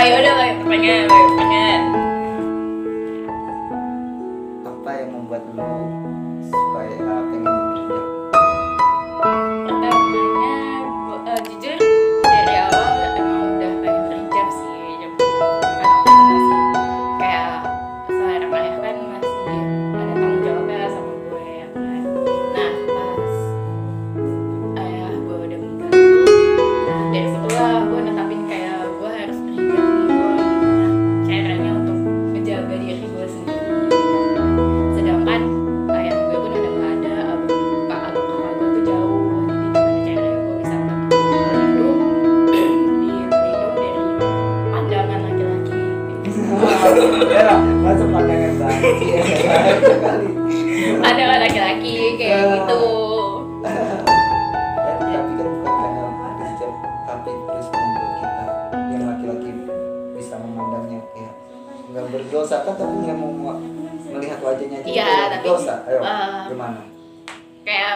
yaudah pengen. Apa yang membuat lu supaya pengen berhijab? Pertamanya jujur dari awal emang udah pengen berhijab sih. Kan waktu itu masih kayak seorang ayah kan masih ada tanggung jawabnya sama gue ya kan. Nah pas ayah gue udah meninggal itu, nah dari situlah gue netapin kayak gue harus berhijab nih, gue gimana caranya untuk menjaga diri gue sendiri. Sedangkan ayah gue pun udah nggak ada, kakak gue tuh jauh, jadi gimana caranya gue bisa berlindung dari pandangan laki-laki. Ya lah, masuk pandangan banget sih kali. Pandangan laki-laki kayak gitu. Tapi kan bukan karena berhijab, tapi terus membuat kita yang laki-laki bisa memandangnya kayak nggak berdosa kan, tapi nggak mau melihat wajahnya aja Iya, kayak tapi, berdosa. Ayo, eh, gimana? Kayak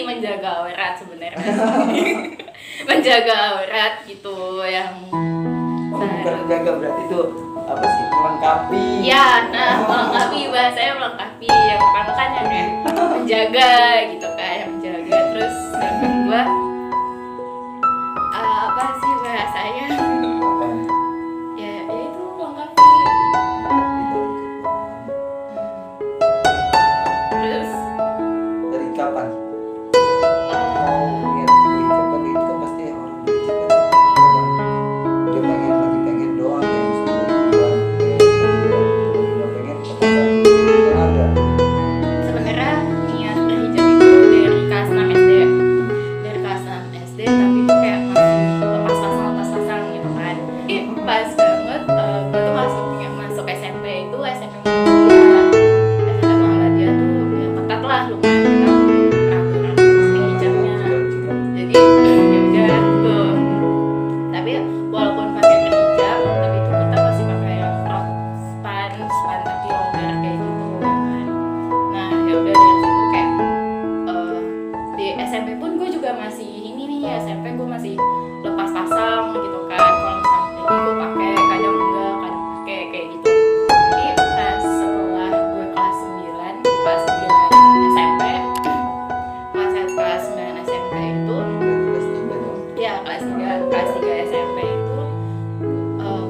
menjaga aurat sebenarnya. Menjaga aurat gitu yang Bukan menjaga, berarti itu apa sih, melengkapi. ya, nah melengkapi, bahasanya melengkapi. Yang pertama kan yang kayak menjaga gitu kan, yang menjaga. Terus yang kedua apa sih bahasanya? Apa? Ya itu melengkapi. Terus Dari kapan? eh, Lihat berhijab kan, itu kan pasti orang berhijab kan kadang dia pengen doang kayak misalnya bulan nggak pengen kan ada. sebenarnya niat berhijab itu dari kelas 6 SD. Dari kelas 6 SD, tapi itu kayak masih lepas-pasang gitu kan. Pas banget gue tuh masuk SMP itu SMP Muhammadiyah tuh ya ketat lah, lumayan ketat peraturan hijabnya. Jadi ya udah tuh. Tapi walaupun pakai berhijab, tapi itu kita masih pakai yang rok span kaki longgar kayak gitu ya kan. Nah ya udah dari situ kayak di SMP pun gue juga masih ini nih, SMP gue masih lepas pasang gitu kan. Kalau misalnya ini gue pakai, kadang enggak, kadang pakai kayak gitu. Jadi pas setelah gue kelas 9 SMP, kelas 9 SMP itu Terus tiga dong. ya kelas 3 SMP itu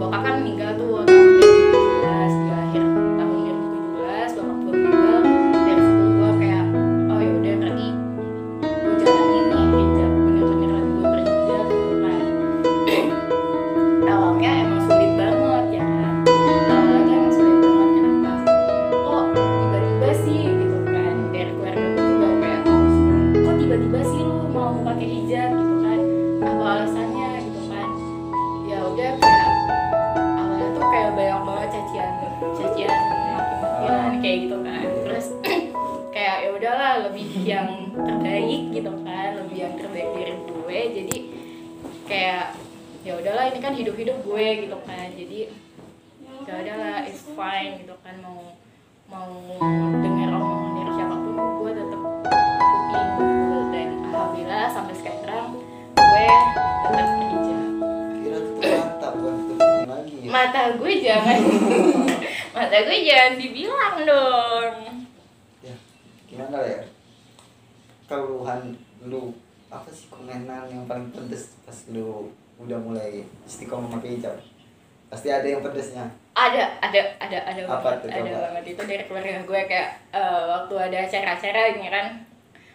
bokap kan meninggal tuh tahun 2017, di akhir tahun 2017 bokap gue meninggal. Dari situ gue kayak oh yaudah berarti gue jalanin nih hijab, bener-bener lagi gue berhijab gitu kan. Awalnya emang sulit banget ya kan, awalnya emang sulit banget. Kenapa kok tiba-tiba sih gitu kan, dari keluarga gue juga kayak kok tiba-tiba sih lu mau pakai hijab gitu kan, apa alasannya gitu kan. Ya udah kayak awalnya tuh kayak banyak banget cacian maki-makian kayak gitu kan. Terus kayak ya udahlah, lebih yang terbaik gitu kan, lebih yang terbaik dari gue. Jadi kayak ya udahlah, ini kan hidup gue gitu kan. Jadi ya udahlah, it's fine gitu kan, mau dengar omongan dari siapapun gue tetap ikutin gitu. Dan alhamdulillah sampai sekarang gue tetap berhijab. Kira tutup mata bukan tutup lagi ya. Mata gue jangan mata gue jangan dibilang dong. Ya, gimana ya? Keluhan lu apa sih, komenan yang paling pedes pas lu udah mulai istiqomah pakai hijab? Pasti ada yang pedesnya. Ada Apa tuh, banget, ada coba? banget. Itu dari keluarga gue kayak waktu ada acara-acara ini kan,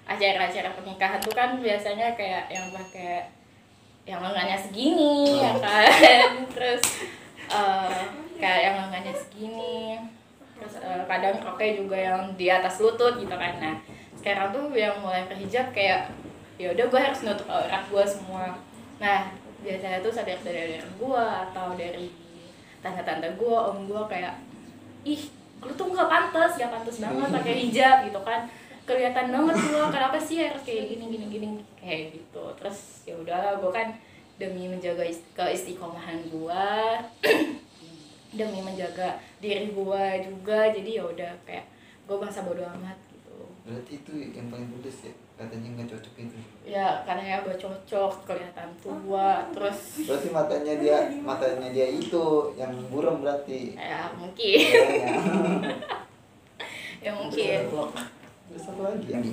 acara-acara pernikahan tuh kan biasanya kayak yang pakai yang lengannya segini ya kan. Terus kayak yang lengannya segini, terus kadang roknya juga yang di atas lutut gitu kan. Nah sekarang tuh yang mulai berhijab kayak ya udah gue harus nutup aurat gue semua. Nah biasanya tuh sadar-sadar gue atau dari tante-tante gue, om gue kayak ih lu tuh gak pantas banget pakai hijab gitu kan, kelihatan banget lu, kenapa sih harus kayak gini kayak gitu. Terus ya udahlah, gue kan demi menjaga keistiqomahan gue demi menjaga diri gue juga, jadi ya udah kayak gue merasa bodo amat gitu. Berarti itu yang paling pedes ya, katanya nggak cocok itu. Ya katanya gak cocok, kelihatan tua, terus Berarti matanya dia itu yang buram berarti. ya mungkin Kayaknya. ya mungkin. Terus apa lagi yang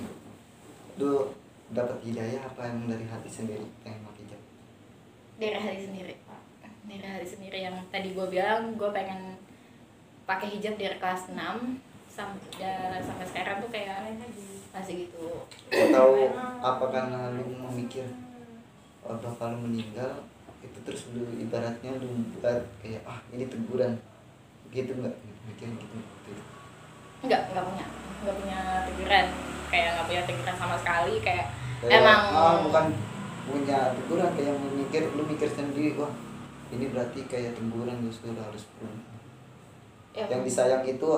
lu dapat hidayah apa yang dari hati sendiri pengen pakai hijab? Dari hati sendiri yang tadi gue bilang, gue pengen pakai hijab dari kelas 6 sampai sekarang tuh kayak masih gitu. Atau apa karena lu memikir bakal lu meninggal itu, terus lu ibaratnya lu buat kayak ini teguran gitu, nggak mikir gitu? Nggak punya teguran, kayak nggak punya teguran sama sekali, kayak Kayak, emang bukan punya teguran, kayak lu mikir sendiri, wah ini berarti kayak teguran justru harus pulang. ya, Yang disayang itu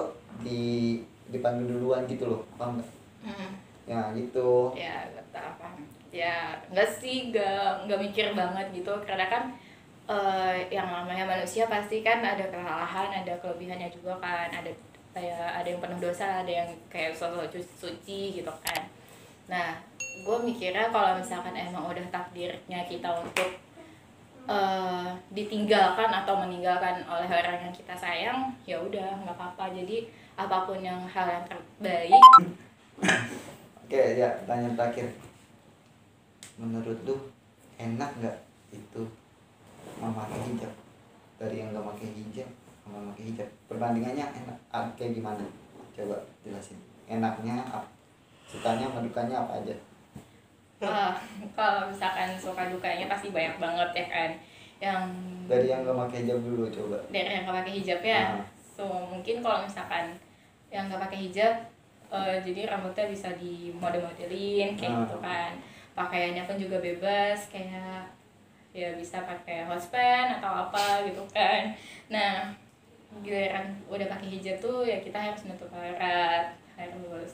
dipanggil duluan gitu loh, paham nggak? Ya gitu. ya nggak tahu apa ya, nggak sih, nggak mikir banget gitu, karena kan yang namanya manusia pasti kan ada kesalahan, ada kelebihannya juga kan, ada kayak ada yang penuh dosa, ada yang kayak sosok suci gitu kan. Nah, gue mikirnya kalau misalkan emang udah takdirnya kita untuk ditinggalkan atau meninggalkan oleh orang yang kita sayang, ya udah nggak apa-apa. Jadi apapun yang hal yang terbaik. Oke ya, pertanyaan terakhir, menurut lu enak nggak itu memakai hijab, dari yang nggak pakai hijab sama pakai hijab, perbandingannya enak kayak gimana? Coba jelasin enaknya apa, sukanya sama dukanya apa aja. Kalau misalkan suka dukanya pasti banyak banget ya kan. Yang Dari yang nggak pakai hijab dulu coba. dari yang nggak pakai hijab ya. So mungkin kalau misalkan yang nggak pakai hijab, jadi rambutnya bisa dimodel-modelin kayak gitu kan. Pakaiannya pun juga bebas, kayak ya bisa pakai housepan atau apa gitu kan. Nah, giliran udah pakai hijab tuh ya kita harus menutup aurat, harus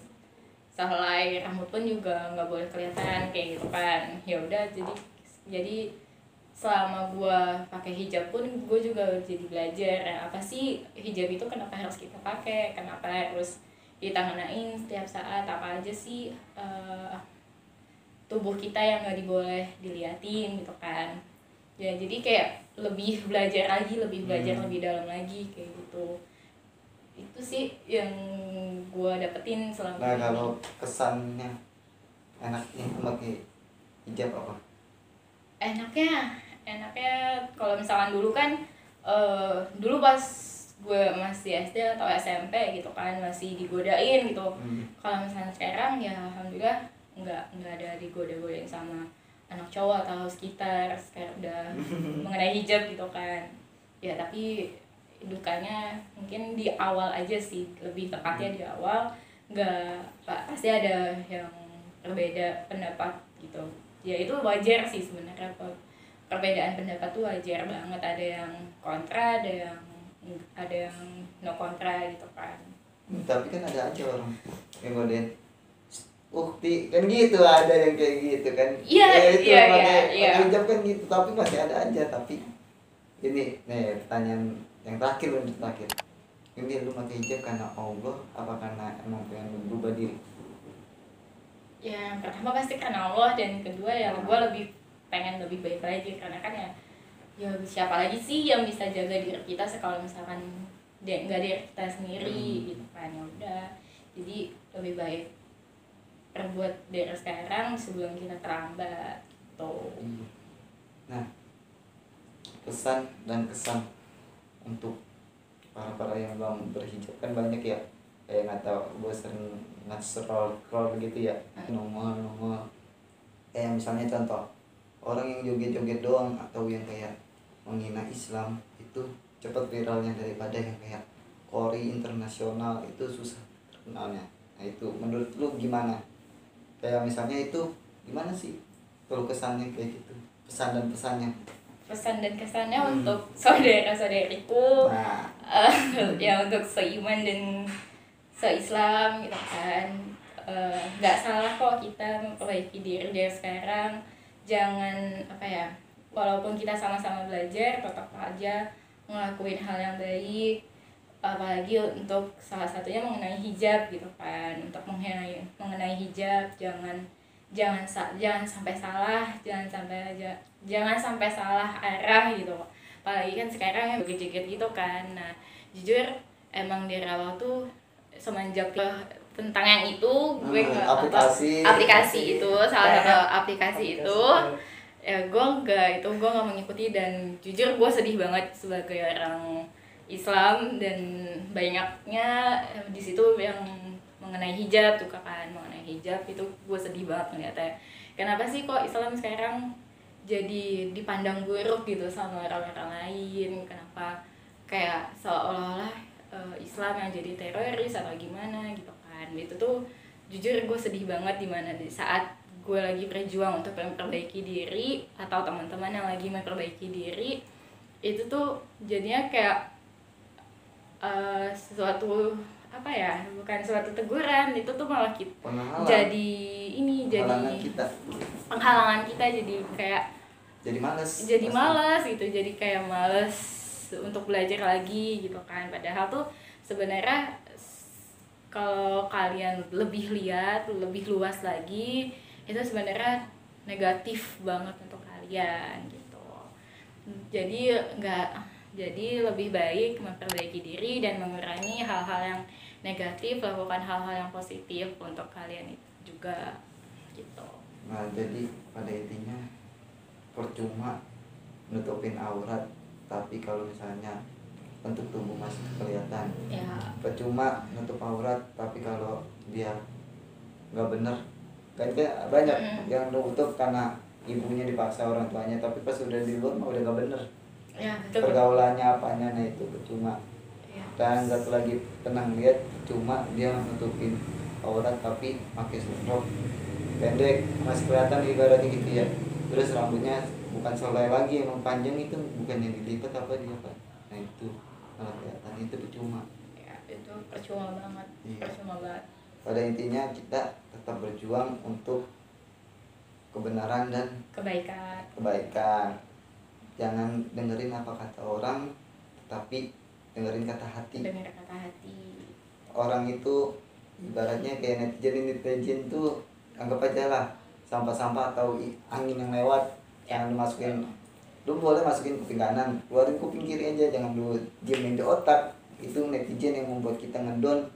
sehelai rambut pun juga nggak boleh kelihatan kayak gitu kan. Ya udah, jadi selama gue pakai hijab pun gue juga jadi belajar apa sih hijab itu, kenapa harus kita pakai, kenapa harus kita ngenain setiap saat, apa aja sih tubuh kita yang nggak diboleh diliatin gitu kan. Ya jadi kayak lebih belajar lagi, lebih dalam lagi kayak gitu. Itu sih yang gue dapetin selama Nah ini. kalau kesannya enaknya pakai hijab apa? Enaknya kalau misalkan dulu kan dulu pas gue masih SD atau SMP gitu kan masih digodain gitu. Kalau misalnya sekarang ya alhamdulillah nggak ada digoda-godain sama anak cowok atau sekitar, kayak udah mengenai hijab gitu kan. Ya tapi dukanya mungkin di awal aja sih, lebih tepatnya di awal pasti ada yang berbeda pendapat gitu. Ya itu wajar sih sebenarnya, perbedaan pendapat tuh wajar banget, ada yang kontra, ada yang no kontra gitu kan. Tapi kan ada aja orang yang godain ukti kan gitu, ada yang kayak gitu kan. Iya. Pakai hijab kan gitu, tapi masih ada aja. Tapi ini nih pertanyaan yang terakhir, ini lu pakai hijab karena Allah apa karena emang pengen berubah diri? Ya yang pertama pasti karena Allah, dan kedua ya gue pengen lebih baik lagi, karena kan ya siapa lagi sih yang bisa jaga diri kita kalau misalkan nggak diri kita sendiri gitu kan. Ya udah, jadi lebih baik perbuat dari sekarang sebelum kita terlambat tuh. Nah, pesan dan kesan untuk para yang belum berhijab kan banyak ya, kayak nggak tahu, gue sering nge-scroll gitu ya, nomor kayak misalnya contoh orang yang joget-joget doang atau yang kayak menghina Islam itu cepat viralnya daripada yang kayak Kori internasional itu susah terkenalnya. Nah itu menurut lu gimana? Kayak misalnya itu gimana sih kalau kesannya kayak gitu, pesan dan pesannya untuk saudara-saudariku, nah. Ya untuk seiman dan se-Islam gitu kan. Nggak salah kok kita memperbaiki diri dari sekarang. Jangan walaupun kita sama-sama belajar, tetap aja ngelakuin hal yang baik, apalagi untuk salah satunya mengenai hijab gitu kan. Untuk mengenai hijab jangan sampai salah, jangan sampai salah arah gitu. Apalagi kan sekarang yang begitu gitu kan. Nah jujur emang dari awal tuh semenjak tentang yang itu gue nggak aplikasi itu salah satu aplikasi itu ya gue nggak mengikuti. Dan jujur gue sedih banget sebagai orang Islam, dan banyaknya di situ yang mengenai hijab juga kan. Mengenai hijab itu gue sedih banget ngeliatnya. Kenapa sih kok Islam sekarang jadi dipandang buruk gitu sama orang-orang lain? Kenapa kayak seolah-olah Islam yang jadi teroris atau gimana gitu kan? Itu tuh jujur gue sedih banget, dimana di saat gue lagi berjuang untuk memperbaiki diri atau teman-teman yang lagi memperbaiki diri, itu tuh jadinya kayak sesuatu apa ya, bukan suatu teguran, itu tuh malah kita jadi penghalangan kita jadi kayak jadi malas gitu, jadi kayak malas untuk belajar lagi gitu kan. Padahal tuh sebenarnya kalau kalian lebih lihat lebih luas lagi, itu sebenarnya negatif banget untuk kalian gitu. Jadi lebih baik memperbaiki diri dan mengurangi hal-hal yang negatif, lakukan hal-hal yang positif untuk kalian itu juga gitu. Nah jadi pada intinya percuma nutupin aurat, tapi kalau misalnya bentuk tubuh masih kelihatan ya. Percuma nutup aurat tapi kalau dia nggak bener, kan banyak yang nutup karena ibunya dipaksa, orang tuanya, tapi pas udah di luar udah nggak bener Ya, betul. Pergaulannya apanya, nah itu percuma Ya. Dan satu lagi tenang lihat, cuma dia nutupin aurat tapi pakai rok pendek masih kelihatan ibaratnya gitu ya. Terus rambutnya bukan selai lagi, emang panjang, itu bukan yang dilipat apa dia apa. Nah itu kalau kelihatan itu percuma. Ya, itu percuma banget. Iya. Percuma banget. Pada intinya kita tetap berjuang untuk kebenaran dan kebaikan. Jangan dengerin apa kata orang, tapi dengerin kata hati. Orang itu ibaratnya kayak netizen tuh, anggap aja lah sampah-sampah atau angin yang lewat, jangan dimasukin. Lu boleh masukin kuping kanan, keluarin kuping kiri aja, jangan lu diemin di otak. Itu netizen yang membuat kita ngedon,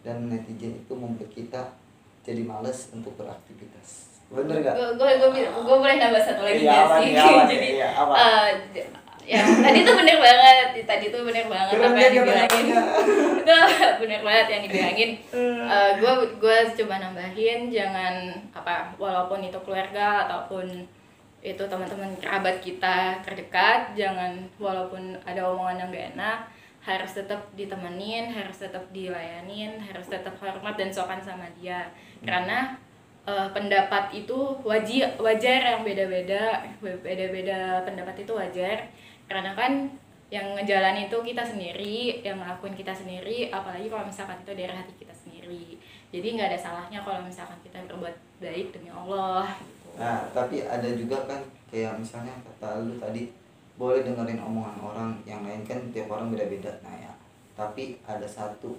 dan netizen itu membuat kita jadi males untuk beraktivitas. Bener gak? Gue boleh nambah satu lagi ya sih. Jadi yang tadi tuh bener banget apa yang dibilangin. Itu bener banget yang dibilangin. Gue coba nambahin, jangan walaupun itu keluarga ataupun itu teman-teman kerabat kita terdekat, jangan, walaupun ada omongan yang gak enak, harus tetap ditemenin, harus tetap dilayanin, harus tetap hormat dan sopan sama dia. Karena pendapat itu wajar, yang beda-beda pendapat itu wajar, karena kan yang ngejalanin itu kita sendiri, yang ngelakuin kita sendiri, apalagi kalau misalkan itu dari hati kita sendiri. Jadi nggak ada salahnya kalau misalkan kita berbuat baik demi Allah gitu. Nah tapi ada juga kan kayak misalnya kata lu tadi, boleh dengerin omongan orang, yang lain kan tiap orang beda-beda. Nah ya, tapi ada satu,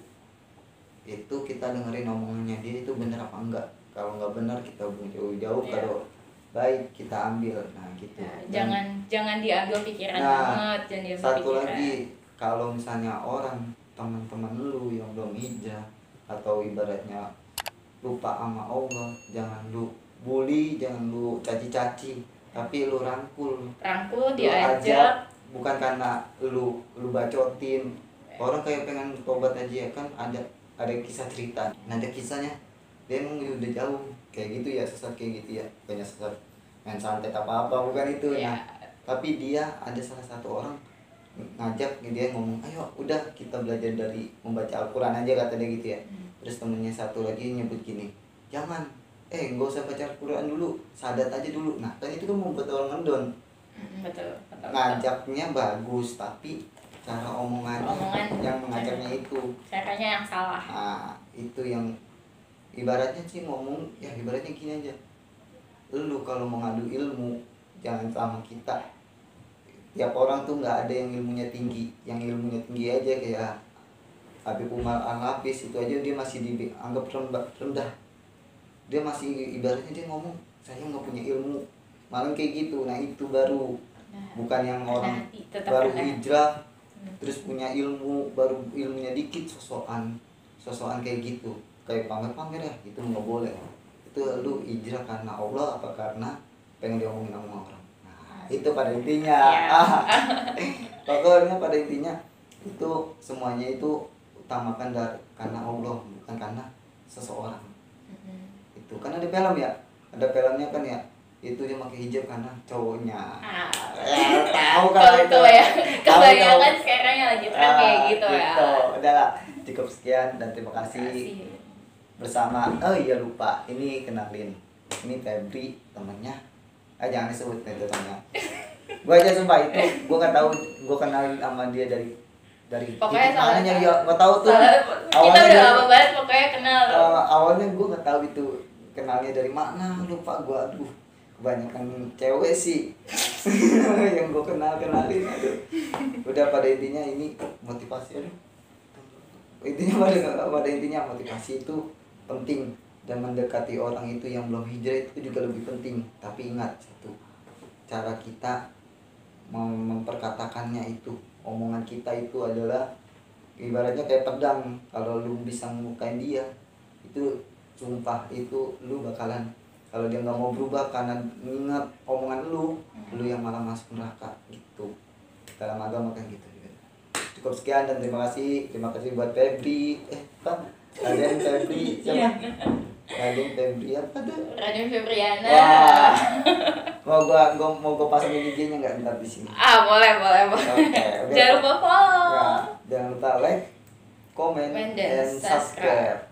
itu kita dengerin omongannya dia itu bener apa enggak. Kalau nggak benar kita jauh-jauh, kalau baik kita ambil. Nah gitu. Ya, jangan diambil pikiran banget, jangan diambil satu pikiran. lagi, kalau misalnya orang teman-teman lu yang belum hijrah atau ibaratnya lupa sama Allah, jangan lu bully, jangan lu caci-caci, tapi lu rangkul diajak, bukan karena lu bacotin. Orang kayak pengen tobat aja ya kan, ada kisah cerita. Nah ada kisahnya, dia emang udah jauh kayak gitu ya, sesat kayak gitu ya, banyak sesat main santet apa bukan itu ya. Nah, tapi dia ada salah satu orang ngajak dia ngomong, ayo udah kita belajar dari membaca Al-Quran aja, kata dia gitu ya. Terus temennya satu lagi nyebut gini, jangan, nggak usah baca Al-Quran dulu, sadat aja dulu. Nah kan itu kan membuat orang ngedon. Betul. Ngajaknya bagus, tapi cara omongan yang mengajaknya itu caranya yang salah. Nah itu yang ibaratnya sih ngomong ya, ibaratnya gini aja, lu kalau mau ngadu ilmu jangan sama kita. Tiap orang tuh nggak ada yang ilmunya tinggi, yang ilmunya tinggi aja kayak Habib Umar Al-Hafiz itu aja dia masih dianggap rendah. Dia masih ibaratnya dia ngomong saya nggak punya ilmu, malah kayak gitu. Nah itu baru bukan yang orang baru hijrah terus punya ilmu, baru ilmunya dikit sosokan kayak gitu, kayak pamer ya, itu nggak boleh. Itu lu hijrah karena Allah apa karena pengen diomongin sama orang. Nah itu pada intinya. Pokoknya pada intinya itu semuanya itu utamakan karena Allah, bukan karena seseorang. Itu kan ada film ya, ada filmnya kan ya, itu dia pakai hijab karena cowoknya. Ya, tahu kan itu. Kebanyakan sekarang yang lagi tren kayak gitu ya. Udahlah, cukup sekian dan terima kasih. Bersama, oh iya lupa, ini kenalin. Ini Febri temennya. Jangan disebut itu temennya. Gua aja sumpah itu, gua nggak tahu, gua kenal sama dia dari pokoknya mananya dia nggak tahu tuh. Kita udah lama banget pokoknya kenal. Awalnya gua nggak tahu itu kenalnya dari mana, lupa gua. Aduh, kebanyakan cewek sih yang gua kenalin. Aduh, udah pada intinya ini motivasi. Aduh, pada intinya motivasi itu penting, dan mendekati orang itu yang belum hijrah itu juga lebih penting. Tapi ingat satu, cara kita memperkatakannya itu, omongan kita itu adalah ibaratnya kayak pedang. Kalau lu bisa melukain dia, itu sumpah itu lu bakalan, kalau dia nggak mau berubah karena ingat omongan lu yang malah masuk neraka gitu. Dalam agama kan gitu. Cukup sekian dan terima kasih buat Febri. Kalian Febri siapa? Kalian Febri apa tuh? Raden Febriana. Wah, mau gua pasangin IG-nya nggak ntar di sini? Boleh. Okay. Jangan lupa follow. Jangan lupa like, comment, dan subscribe.